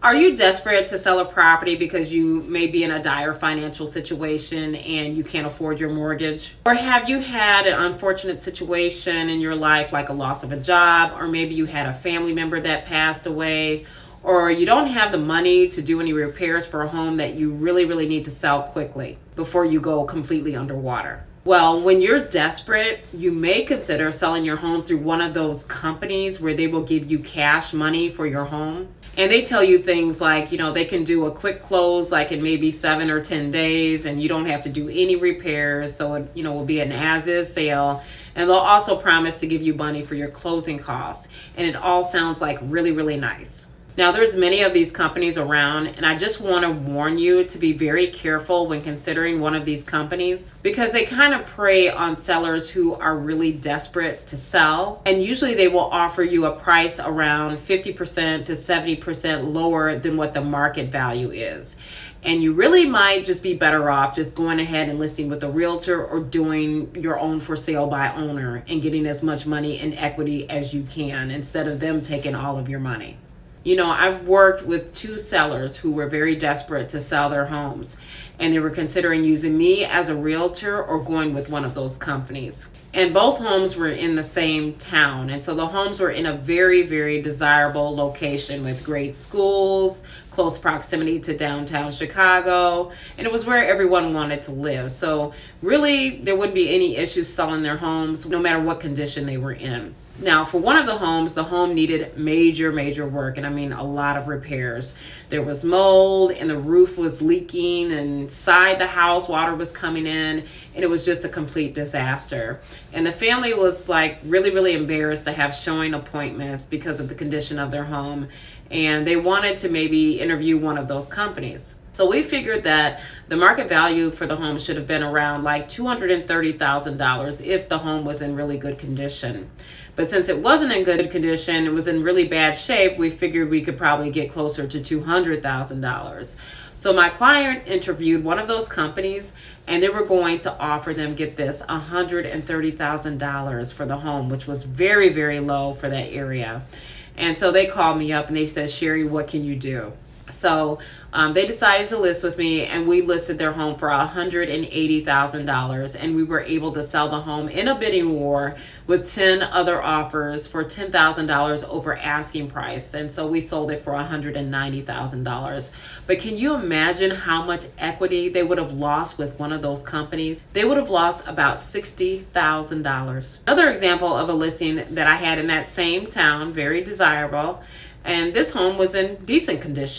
Are you desperate to sell a property because you may be in a dire financial situation and you can't afford your mortgage? Or have you had an unfortunate situation in your life, like a loss of a job, or maybe you had a family member that passed away, or you don't have the money to do any repairs for a home that you really need to sell quickly before you go completely underwater? Well, when you're desperate, you may consider selling your home through one of those companies where they will give you cash money for your home. And they tell you things like, they can do a quick close, like in maybe 7 or 10 days, and you don't have to do any repairs. So it, will be an as-is sale. And they'll also promise to give you money for your closing costs. And it all sounds like really nice. Now, there's many of these companies around, and I just want to warn you to be very careful when considering one of these companies, because they kind of prey on sellers who are really desperate to sell. And usually they will offer you a price around 50% to 70% lower than what the market value is. And you really might just be better off just going ahead and listing with a realtor or doing your own for sale by owner and getting as much money in equity as you can instead of them taking all of your money. I've worked with 2 sellers who were very desperate to sell their homes, and they were considering using me as a realtor or going with one of those companies. And both homes were in the same town, and so the homes were in a very desirable location with great schools, close proximity to downtown Chicago, and it was where everyone wanted to live. So really, there wouldn't be any issues selling their homes, no matter what condition they were in. Now, for one of the homes, the home needed major work, and I mean a lot of repairs. There was mold, and the roof was leaking, and inside the house, water was coming in, and it was just a complete disaster. And the family was like really embarrassed to have showing appointments because of the condition of their home, and they wanted to maybe interview one of those companies. So we figured that the market value for the home should have been around like $230,000 if the home was in really good condition. But since it wasn't in good condition, it was in really bad shape, we figured we could probably get closer to $200,000. So my client interviewed one of those companies, and they were going to offer them, get this, $130,000 for the home, which was very low for that area. And so they called me up and they said, Sherry, what can you do? So they decided to list with me, and we listed their home for $180,000, and we were able to sell the home in a bidding war with 10 other offers for $10,000 over asking price. And so we sold it for $190,000. But can you imagine how much equity they would have lost with one of those companies? They would have lost about $60,000. Another example of a listing that I had in that same town, very desirable, and this home was in decent condition.